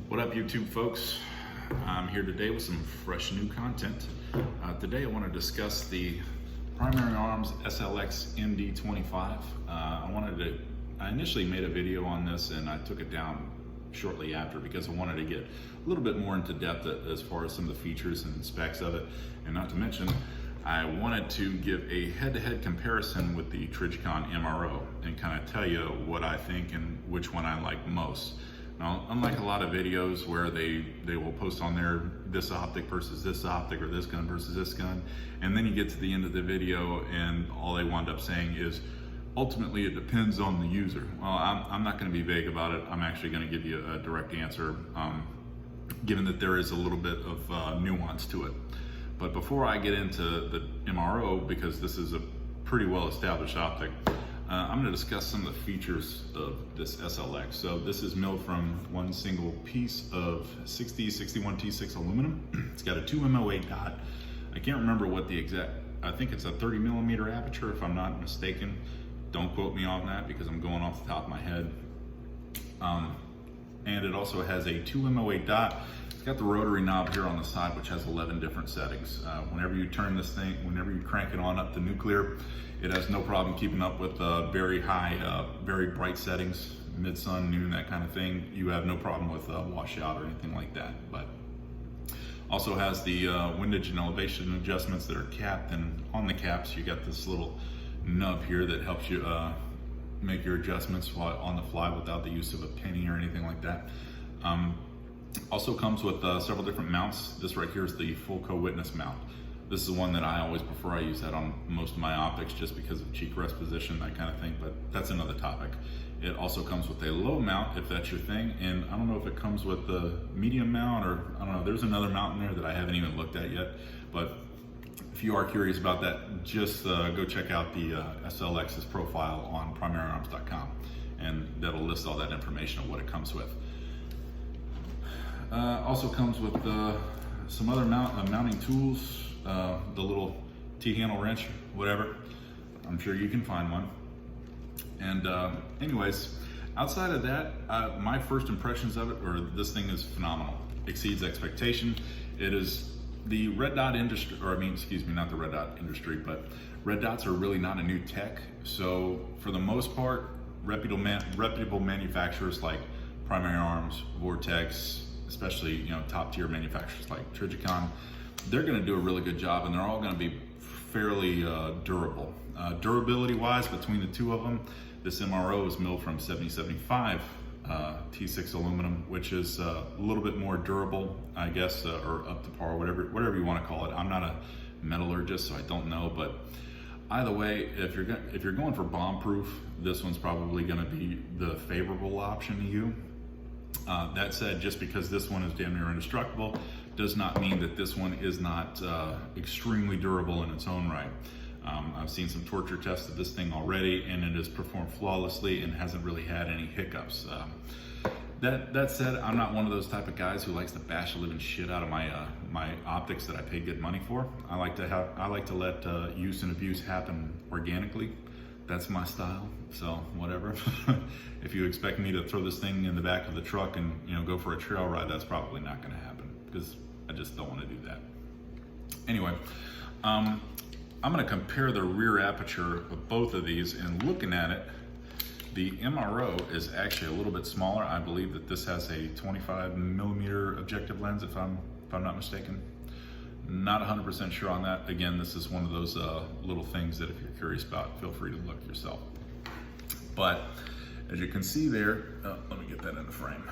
What up, YouTube folks? I'm here today with some fresh new content. Today I want to discuss the Primary Arms SLX MD25. I initially made a video on this and I took it down shortly after because I wanted to get a little bit more into depth as far as some of the features and specs of it. And not to mention, I wanted to give a head-to-head comparison with the Trij MRO and kind of tell you what I think and which one I like most. Now, unlike a lot of videos where they will post on there this optic versus this optic or this gun versus this gun, and then you get to the end of the video and all they wind up saying is, ultimately it depends on the user. Well, I'm not going to be vague about it. I'm actually going to give you a direct answer, given that there is a little bit of nuance to it. But before I get into the MRO, because this is a pretty well established optic, I'm going to discuss some of the features of this SLX. So this is milled from one single piece of 6061 T6 aluminum. It's got a 2 MOA dot. I can't remember what the exact, I think it's a 30 millimeter aperture if I'm not mistaken. Don't quote me on that because I'm going off the top of my head. And it also has a 2 MOA dot. It's got the rotary knob here on the side, which has 11 different settings. Whenever you turn this thing, whenever you crank it on up to nuclear, it has no problem keeping up with very high, very bright settings, mid-sun, noon, that kind of thing. You have no problem with washout or anything like that. But also has the windage and elevation adjustments that are capped, and on the caps you got this little nub here that helps you make your adjustments while on the fly without the use of a penny or anything like that. Also comes with several different mounts. This right here is the full co-witness mount. This is the one that I always prefer. I use that on most of my optics just because of cheek rest position, that kind of thing, but that's another topic. It also comes with a low mount if that's your thing, and I don't know if it comes with the medium mount or I don't know, there's another mount in there that I haven't even looked at yet, but if you are curious about that, just go check out the SLX's profile on primaryarms.com, and that'll list all that information of what it comes with. Also comes with some other mounting tools, the little T-handle wrench, whatever. I'm sure you can find one. And anyways, outside of that, my first impressions of it, or this thing is phenomenal. Exceeds expectation. It is the red dot industry, or I mean, excuse me, not the red dot industry, but red dots are really not a new tech. So for the most part, reputable manufacturers like Primary Arms, Vortex, especially top tier manufacturers like Trij, they're going to do a really good job, and they're all going to be fairly durable. Durability wise, between the two of them, this MRO is milled from 7075 T6 aluminum, which is a little bit more durable, I guess, or up to par, whatever you want to call it. I'm not a metallurgist, so I don't know, but either way, if you're going for bomb proof, this one's probably going to be the favorable option to you. That said, just because this one is damn near indestructible does not mean that this one is not extremely durable in its own right. I've seen some torture tests of this thing already, and it has performed flawlessly and hasn't really had any hiccups. That said, I'm not one of those type of guys who likes to bash the living shit out of my my optics that I paid good money for. I like to let use and abuse happen organically. That's my style, so whatever. If you expect me to throw this thing in the back of the truck and go for a trail ride, that's probably not going to happen because I just don't want to do that. Anyway, I'm going to compare the rear aperture of both of these, and looking at it, the MRO is actually a little bit smaller. I believe that this has a 25 millimeter objective lens, if I'm not mistaken. Not 100% sure on that. Again, this is one of those little things that if you're curious about, feel free to look yourself. But as you can see there, let me get that in the frame.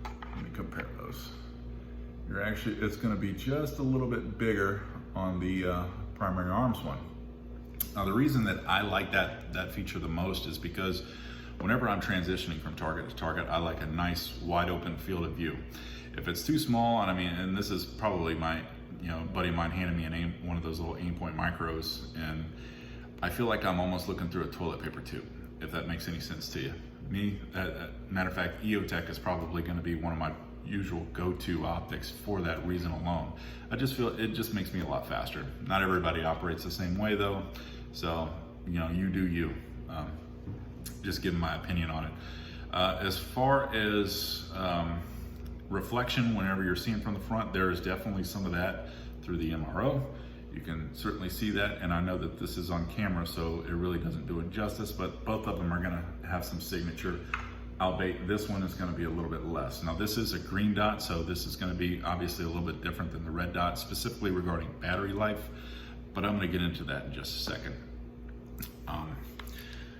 Let me compare those. It's going to be just a little bit bigger on the Primary Arms one. Now, the reason that I like that feature the most is because whenever I'm transitioning from target to target, I like a nice wide open field of view. If it's too small, and this is probably my buddy of mine handed me one of those little aim point micros, and I feel like I'm almost looking through a toilet paper tube, if that makes any sense to you. Matter of fact, EOTech is probably going to be one of my usual go-to optics for that reason alone. I just feel it just makes me a lot faster. Not everybody operates the same way though, so you do you. Just giving my opinion on it. As far as reflection whenever you're seeing from the front. There is definitely some of that through the MRO. You can certainly see that, and I know that this is on camera, so it really doesn't do it justice, but both of them are gonna have some signature, albeit this one is gonna be a little bit less. Now this is a green dot, so this is gonna be obviously a little bit different than the red dot, specifically regarding battery life, but I'm gonna get into that in just a second.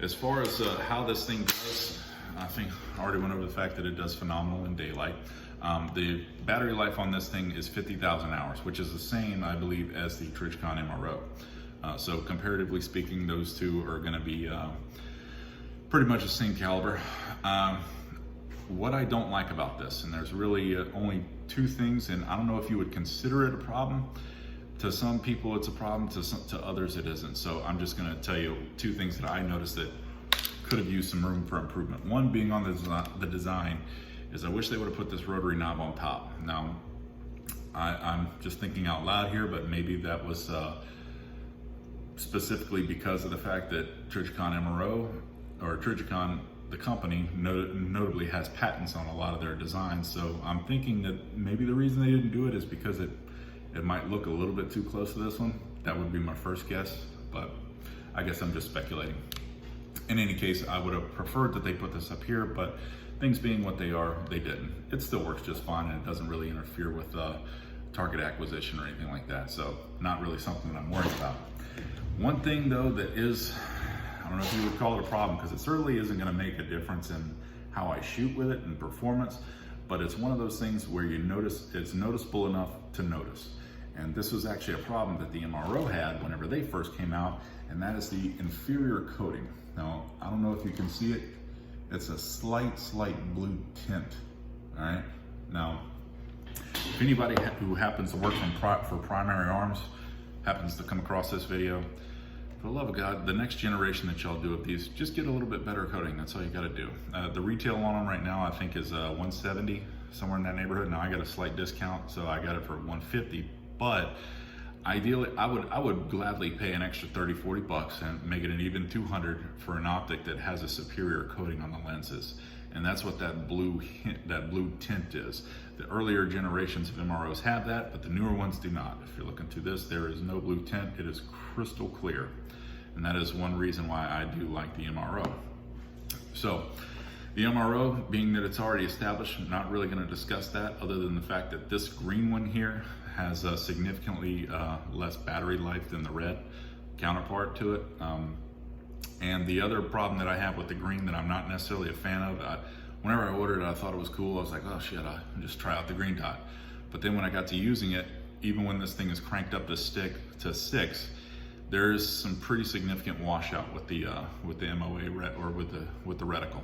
As far as how this thing does, I think I already went over the fact that it does phenomenal in daylight. The battery life on this thing is 50,000 hours, which is the same, I believe, as the Trij MRO. So comparatively speaking, those two are gonna be pretty much the same caliber. What I don't like about this, and there's really only two things, and I don't know if you would consider it a problem. To some people it's a problem, to others it isn't. So I'm just gonna tell you two things that I noticed that could have used some room for improvement. One being on the design is I wish they would have put this rotary knob on top. Now, I'm just thinking out loud here, but maybe that was specifically because of the fact that Trij MRO, or Trij, the company, notably has patents on a lot of their designs. So I'm thinking that maybe the reason they didn't do it is because it might look a little bit too close to this one. That would be my first guess, but I guess I'm just speculating. In any case, I would have preferred that they put this up here, but things being what they are, they didn't. It still works just fine, and it doesn't really interfere with target acquisition or anything like that. So not really something that I'm worried about. One thing though that is, I don't know if you would call it a problem, because it certainly isn't gonna make a difference in how I shoot with it and performance, but it's one of those things where you notice, it's noticeable enough to notice. And this was actually a problem that the MRO had whenever they first came out, and that is the inferior coating. Now, I don't know if you can see it. It's a slight blue tint, all right? Now, if anybody who happens to work for Primary Arms happens to come across this video, for the love of God, the next generation that y'all do of these, just get a little bit better coating. That's all you gotta do. The retail on them right now, I think, is $170, somewhere in that neighborhood. Now I got a slight discount, so I got it for $150. But ideally, I would gladly pay an extra 30, 40 bucks and make it an even 200 for an optic that has a superior coating on the lenses. And that's what that blue tint is. The earlier generations of MROs have that, but the newer ones do not. If you're looking through this, there is no blue tint. It is crystal clear. And that is one reason why I do like the MRO. So the MRO, being that it's already established, I'm not really gonna discuss that, other than the fact that this green one here has a significantly less battery life than the red counterpart to it. And the other problem that I have with the green that I'm not necessarily a fan of, whenever I ordered it, I thought it was cool. I was like, oh shit, I'll just try out the green dot. But then when I got to using it, even when this thing is cranked up to 6, there is some pretty significant washout with the MOA or with the reticle,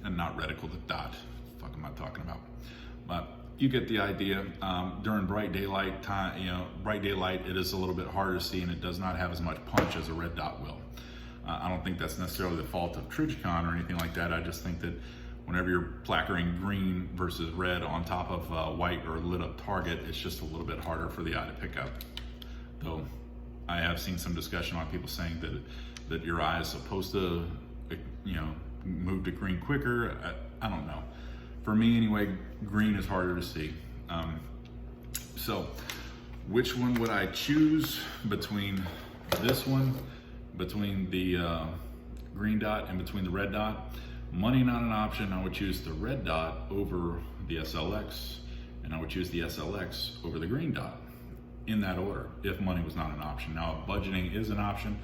and not reticle, the dot. What the fuck am I talking about? But you get the idea. During bright daylight time, bright daylight, it is a little bit harder to see, and it does not have as much punch as a red dot will. I don't think that's necessarily the fault of Trij or anything like that. I just think that whenever you're placarding green versus red on top of white or lit up target, it's just a little bit harder for the eye to pick up. Though I have seen some discussion on people saying that your eye is supposed to, move to green quicker. I don't know. For me anyway, green is harder to see. So which one would I choose between this one, between the green dot and between the red dot? Money not an option. I would choose the red dot over the SLX, and I would choose the SLX over the green dot, in that order, if money was not an option. Now, if budgeting is an option,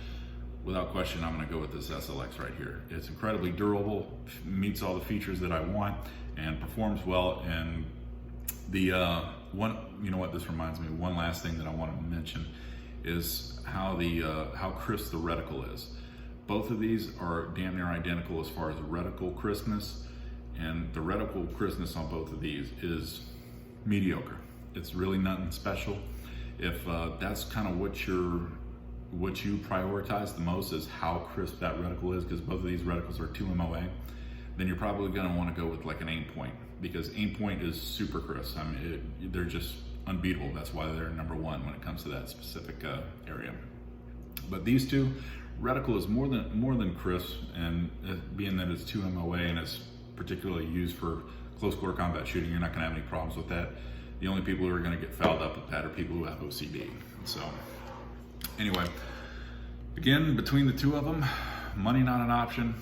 without question, I'm gonna go with this SLX right here. It's incredibly durable, meets all the features that I want, and performs well. And the this reminds me, one last thing that I want to mention is how crisp the reticle is. Both of these are damn near identical as far as the reticle crispness, and the reticle crispness on both of these is mediocre. It's really nothing special. If that's kind of what you prioritize the most, is how crisp that reticle is, because both of these reticles are 2 MOA, then you're probably going to want to go with like an aim point, because aim point is super crisp. I mean, they're just unbeatable. That's why they're number one when it comes to that specific area. But these two, reticle is more than crisp, and being that it's 2 MOA and it's particularly used for close quarter combat shooting, you're not gonna have any problems with that. The only people who are gonna get fouled up with that are people who have OCD. So anyway, again, between the two of them, money not an option.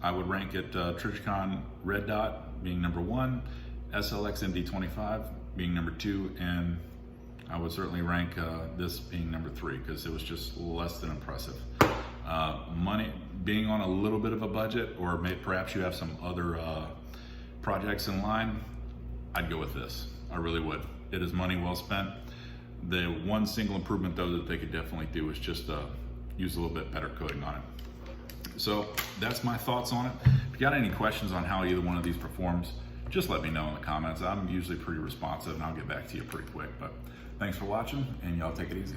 I would rank it Trij Red Dot being number 1, SLX MD25 being number 2, and I would certainly rank this being number 3 because it was just less than impressive. Money, being on a little bit of a budget, or perhaps you have some other projects in line, I'd go with this. I really would. It is money well spent. The one single improvement though that they could definitely do is just use a little bit better coating on it. So that's my thoughts on it. If you got any questions on how either one of these performs, just let me know in the comments. I'm usually pretty responsive and I'll get back to you pretty quick. But thanks for watching, and y'all take it easy.